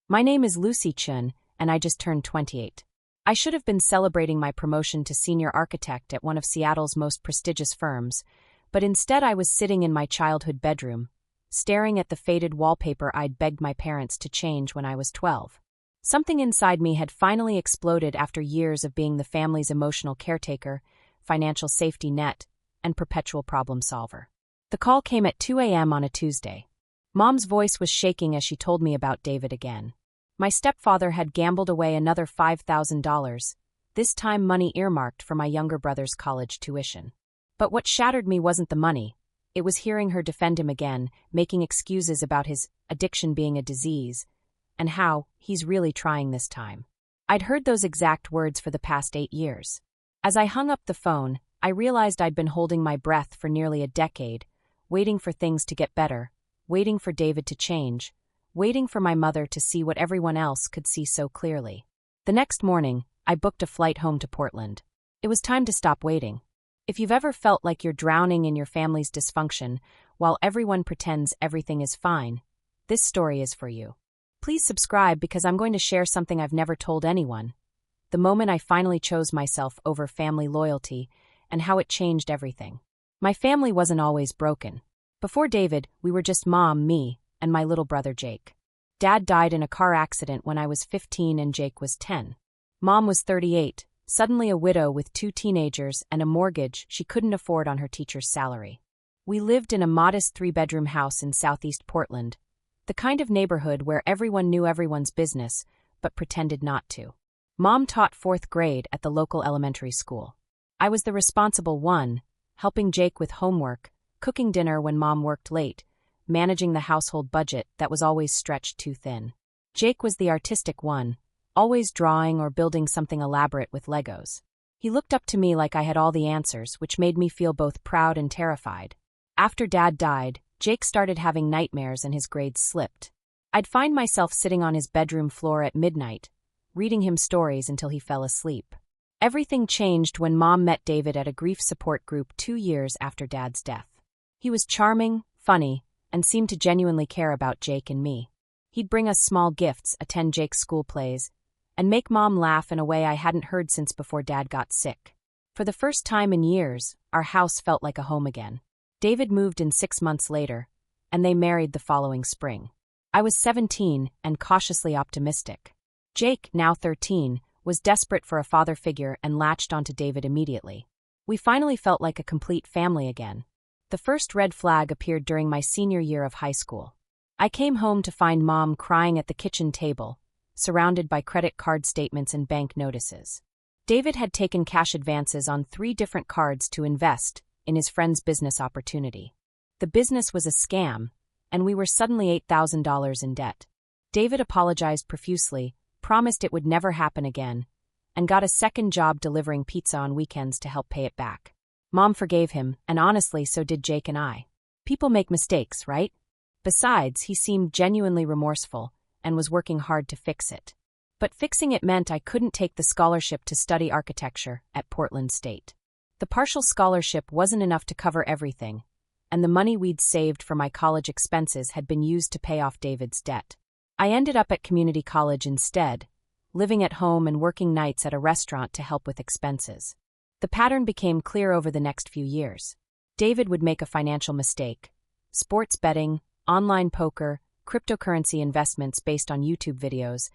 My name is Lucy Chun, and I just turned 28. I should have been celebrating my promotion to senior architect at one of Seattle's most prestigious firms, but instead I was sitting in my childhood bedroom, staring at the faded wallpaper I'd begged my parents to change when I was 12. Something inside me had finally exploded after years of being the family's emotional caretaker, financial safety net, and perpetual problem solver. The call came at 2 a.m. on a Tuesday. Mom's voice was shaking as she told me about David again. My stepfather had gambled away another $5,000, this time money earmarked for my younger brother's college tuition. But what shattered me wasn't the money. It was hearing her defend him again, making excuses about his addiction being a disease, and how he's really trying this time. I'd heard those exact words for the past 8 years. As I hung up the phone, I realized I'd been holding my breath for nearly a decade, waiting for things to get better, waiting for David to change, waiting for my mother to see what everyone else could see so clearly. The next morning, I booked a flight home to Portland. It was time to stop waiting. If you've ever felt like you're drowning in your family's dysfunction while everyone pretends everything is fine, this story is for you. Please subscribe because I'm going to share something I've never told anyone. The moment I finally chose myself over family loyalty and how it changed everything. My family wasn't always broken. Before David, we were just mom, me, and my little brother Jake. Dad died in a car accident when I was 15 and Jake was 10. Mom was 38, suddenly a widow with 2 teenagers and a mortgage she couldn't afford on her teacher's salary. We lived in a modest 3-bedroom house in southeast Portland, the kind of neighborhood where everyone knew everyone's business, but pretended not to. Mom taught 4th grade at the local elementary school. I was the responsible one, helping Jake with homework, cooking dinner when Mom worked late, managing the household budget that was always stretched too thin. Jake was the artistic one, always drawing or building something elaborate with Legos. He looked up to me like I had all the answers, which made me feel both proud and terrified. After Dad died, Jake started having nightmares and his grades slipped. I'd find myself sitting on his bedroom floor at midnight, reading him stories until he fell asleep. Everything changed when Mom met David at a grief support group 2 years after Dad's death. He was charming, funny, and seemed to genuinely care about Jake and me. He'd bring us small gifts, attend Jake's school plays, and make Mom laugh in a way I hadn't heard since before Dad got sick. For the first time in years, our house felt like a home again. David moved in 6 months later, and they married the following spring. I was 17 and cautiously optimistic. Jake, now 13, was desperate for a father figure and latched onto David immediately. We finally felt like a complete family again. The first red flag appeared during my senior year of high school. I came home to find Mom crying at the kitchen table, surrounded by credit card statements and bank notices. David had taken cash advances on 3 different cards to invest in his friend's business opportunity. The business was a scam, and we were suddenly $8,000 in debt. David apologized profusely, promised it would never happen again, and got a second job delivering pizza on weekends to help pay it back. Mom forgave him, and honestly, so did Jake and I. People make mistakes, right? Besides, he seemed genuinely remorseful and was working hard to fix it. But fixing it meant I couldn't take the scholarship to study architecture at Portland State. The partial scholarship wasn't enough to cover everything, and the money we'd saved for my college expenses had been used to pay off David's debt. I ended up at community college instead, living at home and working nights at a restaurant to help with expenses. The pattern became clear over the next few years. David would make a financial mistake. Sports betting, online poker, cryptocurrency investments based on YouTube videos,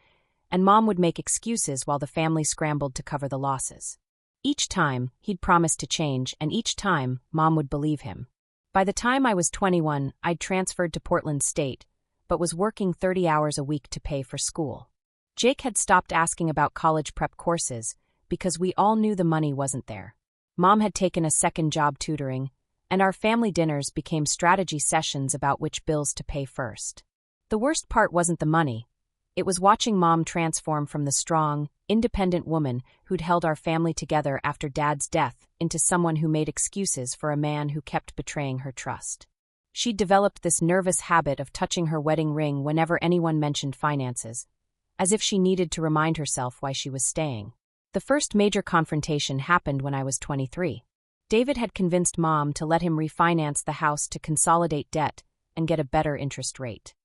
and Mom would make excuses while the family scrambled to cover the losses. Each time, he'd promised to change, and each time, Mom would believe him. By the time I was 21, I'd transferred to Portland State, but was working 30 hours a week to pay for school. Jake had stopped asking about college prep courses because we all knew the money wasn't there. Mom had taken a second job tutoring, and our family dinners became strategy sessions about which bills to pay first. The worst part wasn't the money. It was watching Mom transform from the strong, independent woman who'd held our family together after Dad's death into someone who made excuses for a man who kept betraying her trust. She'd developed this nervous habit of touching her wedding ring whenever anyone mentioned finances, as if she needed to remind herself why she was staying. The first major confrontation happened when I was 23. David had convinced Mom to let him refinance the house to consolidate debt and get a better interest rate.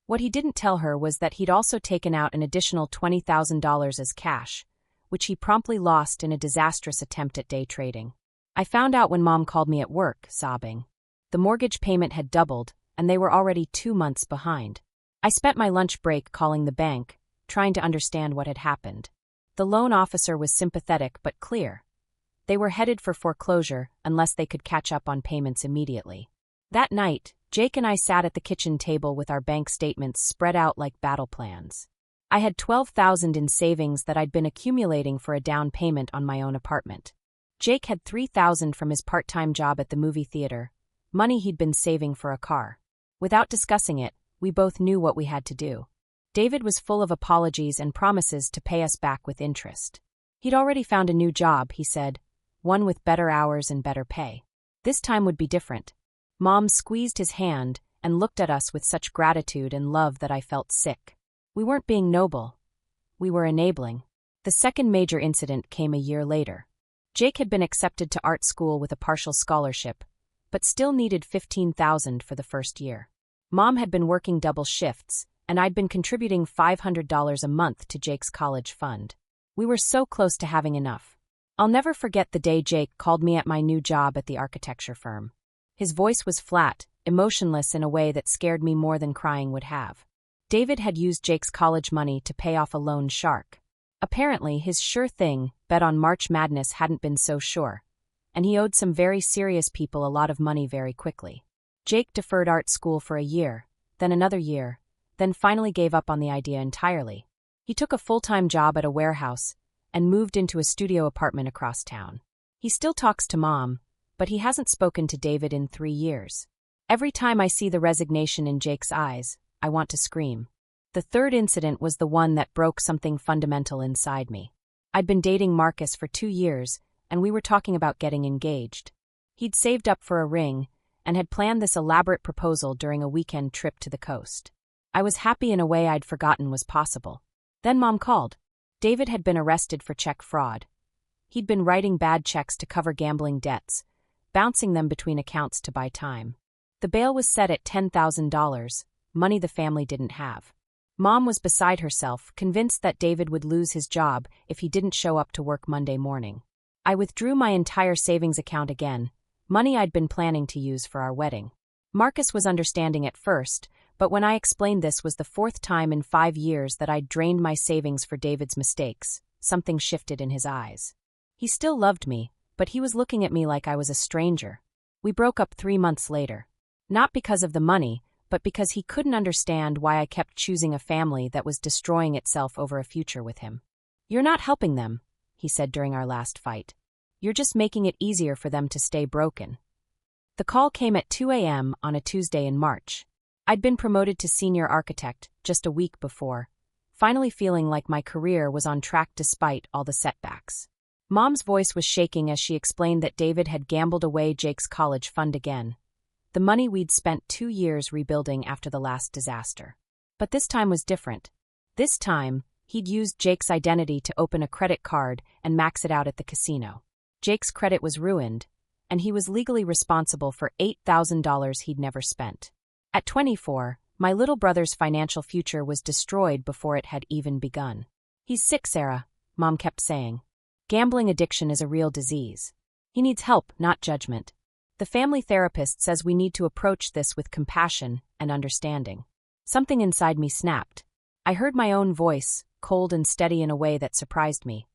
What he didn't tell her was that he'd also taken out an additional $20,000 as cash, which he promptly lost in a disastrous attempt at day trading. I found out when Mom called me at work, sobbing. The mortgage payment had doubled, and they were already 2 months behind. I spent my lunch break calling the bank, trying to understand what had happened. The loan officer was sympathetic but clear. They were headed for foreclosure unless they could catch up on payments immediately. That night, Jake and I sat at the kitchen table with our bank statements spread out like battle plans. I had $12,000 in savings that I'd been accumulating for a down payment on my own apartment. Jake had $3,000 from his part-time job at the movie theater, money he'd been saving for a car. Without discussing it, we both knew what we had to do. David was full of apologies and promises to pay us back with interest. He'd already found a new job, he said, one with better hours and better pay. This time would be different. Mom squeezed his hand and looked at us with such gratitude and love that I felt sick. We weren't being noble. We were enabling. The second major incident came a year later. Jake had been accepted to art school with a partial scholarship, but still needed $15,000 for the first year. Mom had been working double shifts, and I'd been contributing $500 a month to Jake's college fund. We were so close to having enough. I'll never forget the day Jake called me at my new job at the architecture firm. His voice was flat, emotionless in a way that scared me more than crying would have. David had used Jake's college money to pay off a loan shark. Apparently, his sure thing, bet on March Madness, hadn't been so sure, and he owed some very serious people a lot of money very quickly. Jake deferred art school for a year, then another year, then finally gave up on the idea entirely. He took a full-time job at a warehouse and moved into a studio apartment across town. He still talks to Mom, but he hasn't spoken to David in 3 years. Every time I see the resignation in Jake's eyes, I want to scream. The third incident was the one that broke something fundamental inside me. I'd been dating Marcus for 2 years, and we were talking about getting engaged. He'd saved up for a ring and had planned this elaborate proposal during a weekend trip to the coast. I was happy in a way I'd forgotten was possible. Then Mom called. David had been arrested for check fraud. He'd been writing bad checks to cover gambling debts, bouncing them between accounts to buy time. The bail was set at $10,000, money the family didn't have. Mom was beside herself, convinced that David would lose his job if he didn't show up to work Monday morning. I withdrew my entire savings account again, money I'd been planning to use for our wedding. Marcus was understanding at first, but when I explained this was the 4th time in 5 years that I'd drained my savings for David's mistakes, something shifted in his eyes. He still loved me, but he was looking at me like I was a stranger. We broke up 3 months later. Not because of the money, but because he couldn't understand why I kept choosing a family that was destroying itself over a future with him. "You're not helping them," he said during our last fight. "You're just making it easier for them to stay broken." The call came at 2 a.m. on a Tuesday in March. I'd been promoted to senior architect just a week before, finally feeling like my career was on track despite all the setbacks. Mom's voice was shaking as she explained that David had gambled away Jake's college fund again, the money we'd spent 2 years rebuilding after the last disaster. But this time was different. This time, he'd used Jake's identity to open a credit card and max it out at the casino. Jake's credit was ruined, and he was legally responsible for $8,000 he'd never spent. At 24, my little brother's financial future was destroyed before it had even begun. "He's sick, Sarah," Mom kept saying. "Gambling addiction is a real disease. He needs help, not judgment. The family therapist says we need to approach this with compassion and understanding." Something inside me snapped. I heard my own voice, cold and steady in a way that surprised me.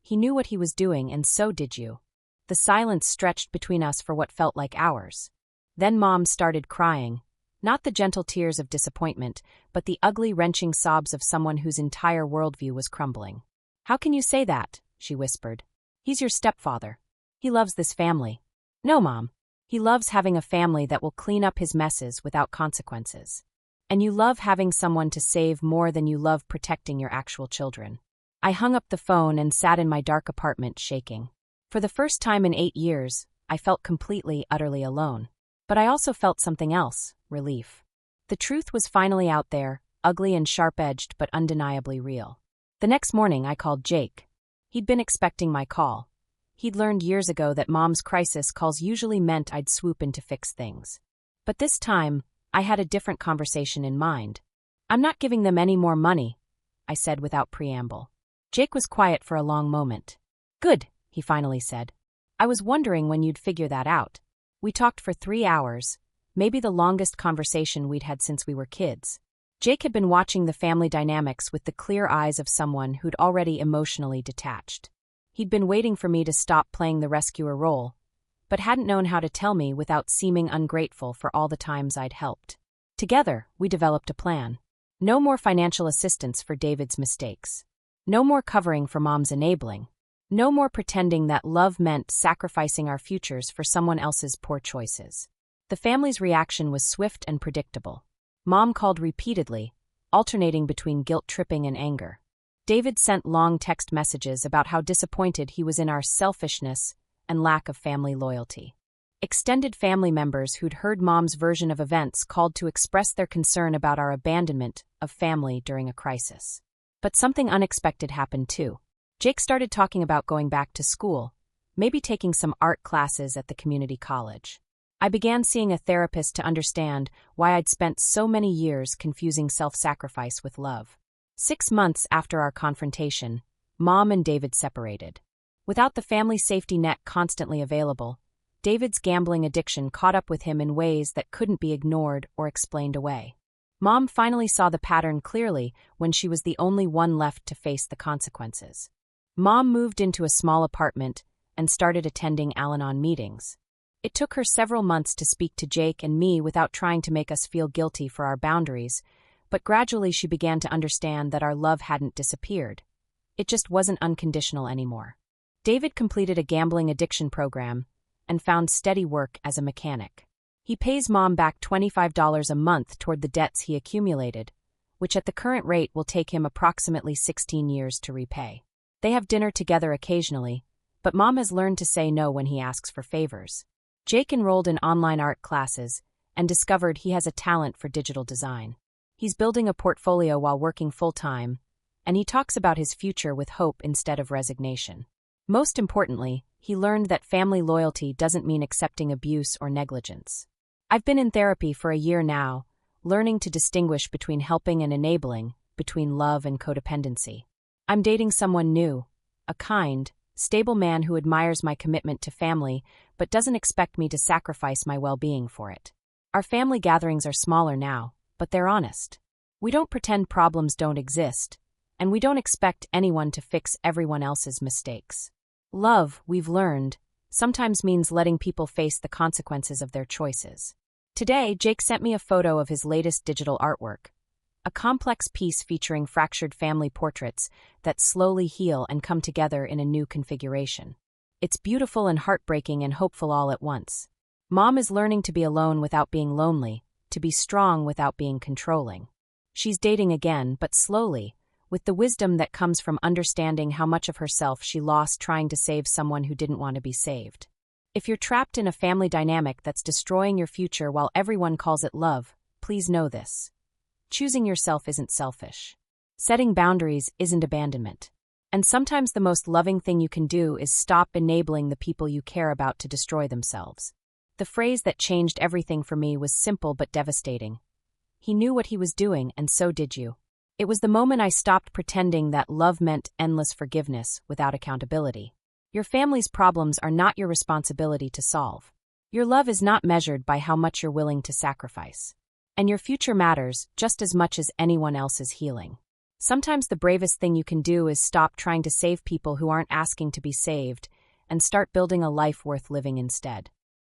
"He knew what he was doing, and so did you." The silence stretched between us for what felt like hours. Then Mom started crying. Not the gentle tears of disappointment, but the ugly, wrenching sobs of someone whose entire worldview was crumbling. "How can you say that?" she whispered. "He's your stepfather. He loves this family." "No, Mom. He loves having a family that will clean up his messes without consequences. And you love having someone to save more than you love protecting your actual children." I hung up the phone and sat in my dark apartment shaking. For the first time in 8 years, I felt completely, utterly alone. But I also felt something else, relief. The truth was finally out there, ugly and sharp-edged but undeniably real. The next morning I called Jake. He'd been expecting my call. He'd learned years ago that Mom's crisis calls usually meant I'd swoop in to fix things. But this time, I had a different conversation in mind. I'm not giving them any more money, I said without preamble. Jake was quiet for a long moment. Good, he finally said. I was wondering when you'd figure that out. We talked for 3 hours, maybe the longest conversation we'd had since we were kids. Jake had been watching the family dynamics with the clear eyes of someone who'd already emotionally detached. He'd been waiting for me to stop playing the rescuer role, but hadn't known how to tell me without seeming ungrateful for all the times I'd helped. Together, we developed a plan. No more financial assistance for David's mistakes. No more covering for Mom's enabling. No more pretending that love meant sacrificing our futures for someone else's poor choices. The family's reaction was swift and predictable. Mom called repeatedly, alternating between guilt-tripping and anger. David sent long text messages about how disappointed he was in our selfishness and lack of family loyalty. Extended family members who'd heard Mom's version of events called to express their concern about our abandonment of family during a crisis. But something unexpected happened too. Jake started talking about going back to school, maybe taking some art classes at the community college. I began seeing a therapist to understand why I'd spent so many years confusing self-sacrifice with love. 6 months after our confrontation, Mom and David separated. Without the family safety net constantly available, David's gambling addiction caught up with him in ways that couldn't be ignored or explained away. Mom finally saw the pattern clearly when she was the only one left to face the consequences. Mom moved into a small apartment and started attending Al-Anon meetings. It took her several months to speak to Jake and me without trying to make us feel guilty for our boundaries, but gradually she began to understand that our love hadn't disappeared. It just wasn't unconditional anymore. David completed a gambling addiction program and found steady work as a mechanic. He pays Mom back $25 a month toward the debts he accumulated, which at the current rate will take him approximately 16 years to repay. They have dinner together occasionally, but Mom has learned to say no when he asks for favors. Jake enrolled in online art classes and discovered he has a talent for digital design. He's building a portfolio while working full-time, and he talks about his future with hope instead of resignation. Most importantly, he learned that family loyalty doesn't mean accepting abuse or negligence. I've been in therapy for a year now, learning to distinguish between helping and enabling, between love and codependency. I'm dating someone new, a kind, stable man who admires my commitment to family but doesn't expect me to sacrifice my well-being for it. Our family gatherings are smaller now, but they're honest. We don't pretend problems don't exist, and we don't expect anyone to fix everyone else's mistakes. Love, we've learned, sometimes means letting people face the consequences of their choices. Today, Jake sent me a photo of his latest digital artwork, a complex piece featuring fractured family portraits that slowly heal and come together in a new configuration. It's beautiful and heartbreaking and hopeful all at once. Mom is learning to be alone without being lonely, to be strong without being controlling. She's dating again, but slowly, with the wisdom that comes from understanding how much of herself she lost trying to save someone who didn't want to be saved. If you're trapped in a family dynamic that's destroying your future while everyone calls it love, please know this. Choosing yourself isn't selfish. Setting boundaries isn't abandonment. And sometimes the most loving thing you can do is stop enabling the people you care about to destroy themselves. The phrase that changed everything for me was simple but devastating. He knew what he was doing, and so did you. It was the moment I stopped pretending that love meant endless forgiveness without accountability. Your family's problems are not your responsibility to solve. Your love is not measured by how much you're willing to sacrifice. And your future matters just as much as anyone else's healing. Sometimes the bravest thing you can do is stop trying to save people who aren't asking to be saved and start building a life worth living instead.